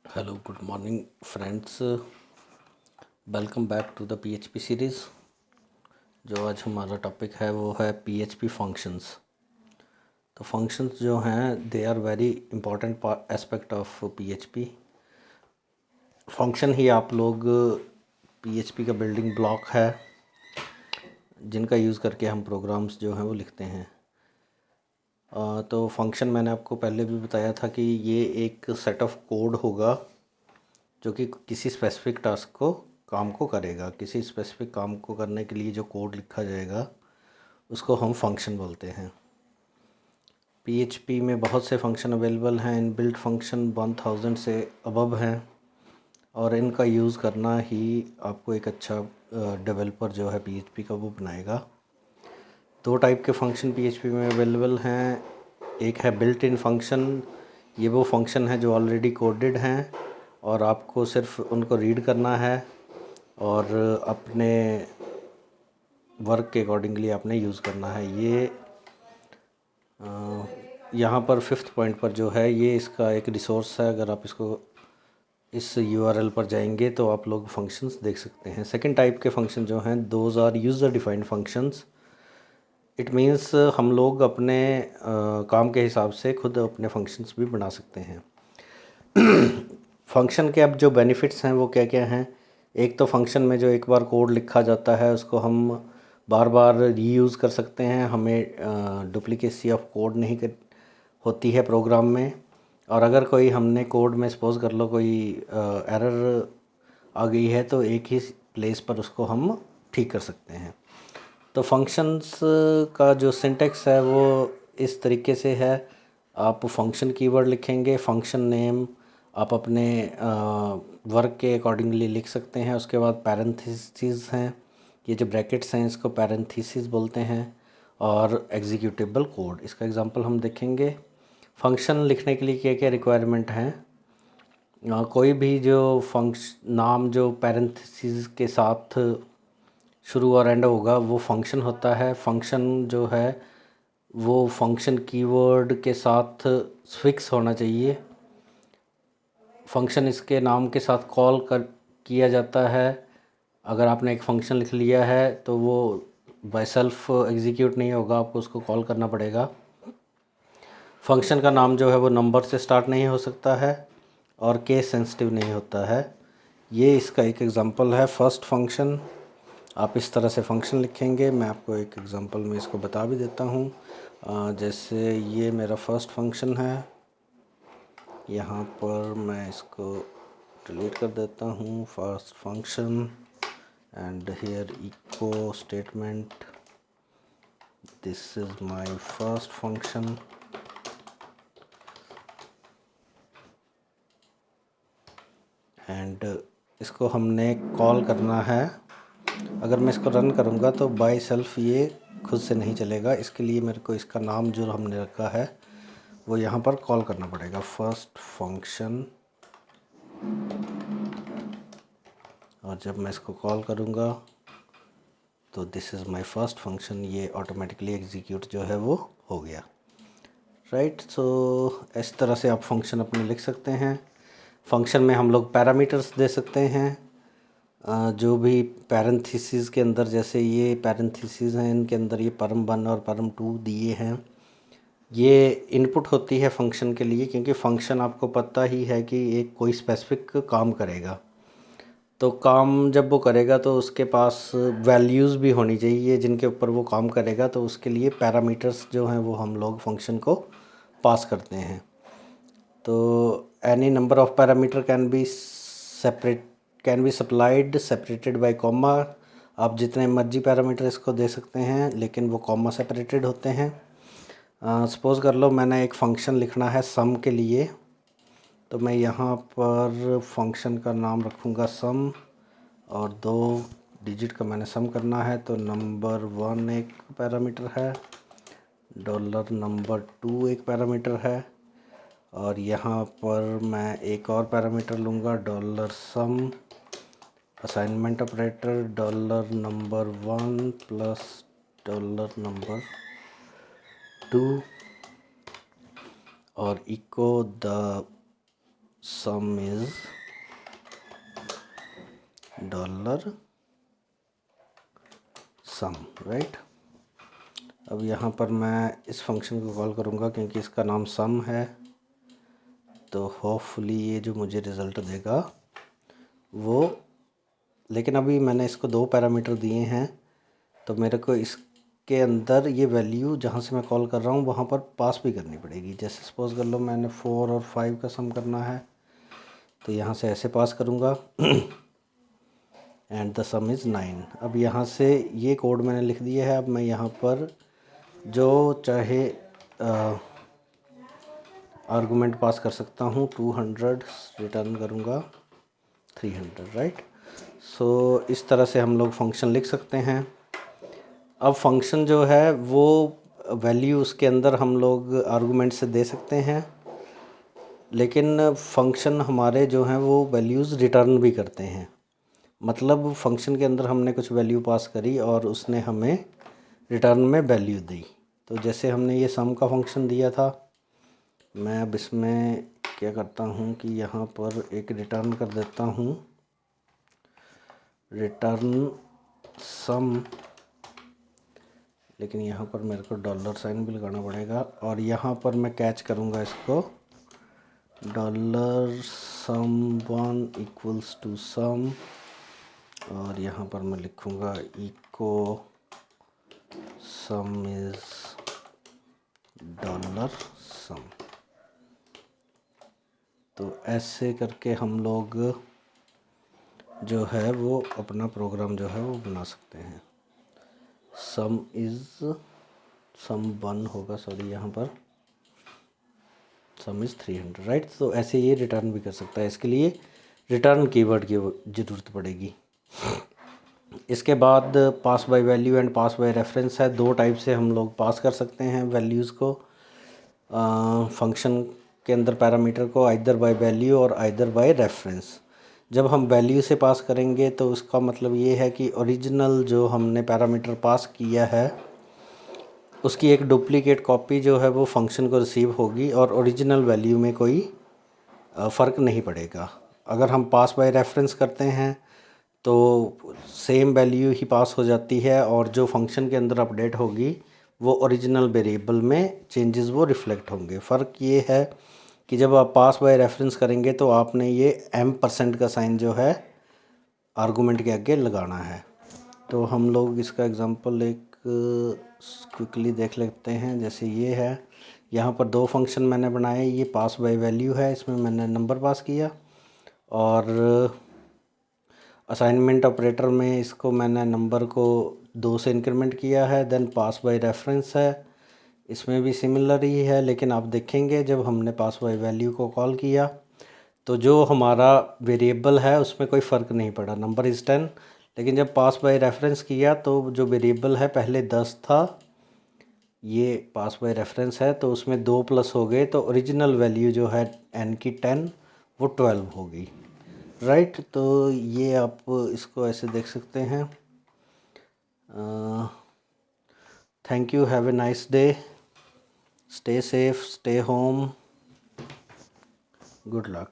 Hello good morning friends. Welcome back to the PHP series. जो आज हमारा topic है वो है पीएचपी फंक्शंस। तो फंक्शंस जो हैं they are very important aspect of PHP. Function ही आप लोग पीएचपी का बिल्डिंग ब्लॉक है जिनका यूज़ करके हम प्रोग्राम्स जो हैं वो लिखते हैं। तो फंक्शन मैंने आपको पहले भी बताया था कि ये एक सेट ऑफ कोड होगा जो कि किसी स्पेसिफिक टास्क को काम को करेगा। किसी स्पेसिफिक काम को करने के लिए जो कोड लिखा जाएगा उसको हम फंक्शन बोलते हैं। पीएचपी में बहुत से फंक्शन अवेलेबल हैं। इनबिल्ट फंक्शन 1000 से अबव हैं और इनका यूज़ करना ही आपको एक अच्छा डेवलपर जो है पीएचपी का वो बनाएगा। दो टाइप के फंक्शन पीएचपी में अवेलेबल हैं। एक है बिल्ट इन फंक्शन। ये वो फंक्शन है जो ऑलरेडी कोडेड हैं और आपको सिर्फ उनको रीड करना है और अपने वर्क के अकॉर्डिंगली आपने यूज़ करना है। ये यहाँ पर फिफ्थ पॉइंट पर जो है ये इसका एक रिसोर्स है। अगर आप इसको इस यूआरएल पर जाएंगे तो आप लोग फंक्शंस देख सकते हैं। सेकंड टाइप के फंक्शन जो हैं those are user defined functions. It means हम लोग अपने काम के हिसाब से खुद अपने फंक्शंस भी बना सकते हैं। फंक्शन के अब जो बेनिफिट्स हैं वो क्या क्या हैं। एक तो फंक्शन में जो एक बार कोड लिखा जाता है उसको हम बार बार रीयूज़ कर सकते हैं। हमें डुप्लीकेसी ऑफ कोड नहीं होती है प्रोग्राम में। और अगर कोई हमने कोड में सपोज़ कर लो कोई एरर आ गई है तो एक ही प्लेस पर उसको हम ठीक कर सकते हैं। तो फंक्शंस का जो सिंटेक्स है वो इस तरीके से है। आप फंक्शन कीवर्ड लिखेंगे, फंक्शन नेम आप अपने वर्क के अकॉर्डिंगली लिख सकते हैं। उसके बाद पैरेंथेसिस हैं, ये जो ब्रैकेट्स हैं इसको पैरेंथेसिस बोलते हैं। और एग्जीक्यूटेबल कोड, इसका एग्जांपल हम देखेंगे। फंक्शन लिखने के लिए क्या क्या रिक्वायरमेंट हैं। कोई भी जो फंक्शन नाम जो पैरेंथेसिस के साथ शुरू और एंड होगा वो फंक्शन होता है। फंक्शन जो है वो फंक्शन कीवर्ड के साथ फिक्स होना चाहिए। फंक्शन इसके नाम के साथ कॉल कर किया जाता है। अगर आपने एक फ़ंक्शन लिख लिया है तो वो बाय सेल्फ एग्जीक्यूट नहीं होगा, आपको उसको कॉल करना पड़ेगा। फंक्शन का नाम जो है वो नंबर से स्टार्ट नहीं हो सकता है और केस सेंसिटिव नहीं होता है। ये इसका एक एग्ज़ाम्पल है फर्स्ट फंक्शन। आप इस तरह से फंक्शन लिखेंगे। मैं आपको एक एग्ज़ाम्पल में इसको बता भी देता हूँ। जैसे ये मेरा फर्स्ट फंक्शन है, यहाँ पर मैं इसको डिलीट कर देता हूँ। First function and here echo statement, this is my first function. एंड इसको हमने कॉल करना है। अगर मैं इसको रन करूँगा तो बाय सेल्फ ये खुद से नहीं चलेगा। इसके लिए मेरे को इसका नाम जो हमने रखा है वो यहाँ पर कॉल करना पड़ेगा, फर्स्ट फंक्शन। और जब मैं इसको कॉल करूँगा तो this is my first function, ये ऑटोमेटिकली एग्जीक्यूट जो है वो हो गया। राइट। सो इस तरह से आप फंक्शन अपने लिख सकते हैं। फंक्शन में हम लोग पैरामीटर्स दे सकते हैं। जो भी पैरेंथेसिस के अंदर, जैसे ये पैरेंथेसिस हैं, इनके अंदर ये परम 1 और परम 2 दिए हैं। ये इनपुट होती है फंक्शन के लिए, क्योंकि फंक्शन आपको पता ही है कि एक कोई स्पेसिफिक काम करेगा। तो काम जब वो करेगा तो उसके पास वैल्यूज़ भी होनी चाहिए जिनके ऊपर वो काम करेगा। तो उसके लिए पैरामीटर्स जो हैं वो हम लोग फंक्शन को पास करते हैं। तो any number of parameter can be supplied separated by comma. आप जितने मर्जी पैरामीटर इसको दे सकते हैं लेकिन वो कॉमा सेपरेटेड होते हैं। सपोज़ कर लो मैंने एक फ़ंक्शन लिखना है सम के लिए, तो मैं यहाँ पर फंक्शन का नाम रखूँगा सम और 2 डिजिट का मैंने सम करना है। तो नंबर 1 एक पैरामीटर है, डॉलर नंबर 2 एक पैरामीटर है और यहाँ पर मैं एक और पैरामीटर लूँगा, dollar sum. Assignment operator dollar number 1 plus dollar number 2 और echo the sum is dollar sum, right. अब यहाँ पर मैं इस फंक्शन को कॉल करूँगा क्योंकि इसका नाम सम है, तो होपफुली ये जो मुझे रिज़ल्ट देगा वो, लेकिन अभी मैंने इसको 2 पैरामीटर दिए हैं, तो मेरे को इसके अंदर ये वैल्यू जहाँ से मैं कॉल कर रहा हूँ वहाँ पर पास भी करनी पड़ेगी। जैसे सपोज़ कर लो मैंने 4 और 5 का सम करना है, तो यहाँ से ऐसे पास करूँगा एंड द सम इज़ 9। अब यहाँ से ये कोड मैंने लिख दिया है। अब मैं यहाँ पर जो चाहे आर्गुमेंट पास कर सकता हूँ। 200 रिटर्न करूँगा 300, राइट। सो इस तरह से हम लोग फंक्शन लिख सकते हैं। अब फंक्शन जो है वो वैल्यू उसके अंदर हम लोग आर्गुमेंट से दे सकते हैं, लेकिन फंक्शन हमारे जो हैं वो वैल्यूज़ रिटर्न भी करते हैं। मतलब फंक्शन के अंदर हमने कुछ वैल्यू पास करी और उसने हमें रिटर्न में वैल्यू दी। तो जैसे हमने ये सम का फंक्शन दिया था, मैं अब इसमें क्या करता हूँ कि यहाँ पर एक रिटर्न कर देता हूँ, रिटर्न सम, लेकिन यहाँ पर मेरे को डॉलर साइन भी लगाना पड़ेगा और यहाँ पर मैं कैच करूँगा इसको, dollar some 1 equals to some, और यहाँ पर मैं लिखूँगा इको सम इज़ डॉलर सम। तो ऐसे करके हम लोग जो है वो अपना प्रोग्राम जो है वो बना सकते हैं। सम इज़ सम 1 होगा, सॉरी यहाँ पर सम इज़ 300, राइट। तो ऐसे ये रिटर्न भी कर सकता है। इसके लिए रिटर्न कीवर्ड की ज़रूरत पड़ेगी। इसके बाद pass by value and pass by reference है। 2 टाइप से हम लोग पास कर सकते हैं वैल्यूज़ को फंक्शन के अंदर, पैरामीटर को, आइदर बाय वैल्यू और आइदर बाय रेफरेंस। जब हम वैल्यू से पास करेंगे तो उसका मतलब ये है कि ओरिजिनल जो हमने पैरामीटर पास किया है उसकी एक डुप्लीकेट कॉपी जो है वो फंक्शन को रिसीव होगी और ओरिजिनल वैल्यू में कोई फ़र्क नहीं पड़ेगा। अगर हम पास बाय रेफरेंस करते हैं तो सेम वैल्यू ही पास हो जाती है और जो फंक्शन के अंदर अपडेट होगी वो ओरिजिनल वेरिएबल में चेंजेस वो रिफ़्लेक्ट होंगे। फ़र्क ये है कि जब आप पास बाय रेफरेंस करेंगे तो आपने ये m% का साइन जो है आर्गुमेंट के आगे लगाना है। तो हम लोग इसका एग्जांपल एक क्विकली देख लेते हैं। जैसे ये है, यहाँ पर 2 फंक्शन मैंने बनाए। ये पास बाय वैल्यू है, इसमें मैंने नंबर पास किया, और असाइनमेंट ऑपरेटर में इसको मैंने नंबर को 2 से इंक्रीमेंट किया है। देन पास बाय रेफरेंस है, इसमें भी सिमिलर ही है, लेकिन आप देखेंगे जब हमने पास बाय वैल्यू को कॉल किया तो जो हमारा वेरिएबल है उसमें कोई फ़र्क नहीं पड़ा, नंबर इज़ 10। लेकिन जब पास बाय रेफरेंस किया तो जो वेरिएबल है पहले 10 था, ये पास बाय रेफरेंस है तो उसमें 2 प्लस हो गए, तो ओरिजिनल वैल्यू जो है n की 10 वो 12 होगी, राइट। तो ये आप इसको ऐसे देख सकते हैं। Thank you, have a nice day, stay safe, stay home, good luck.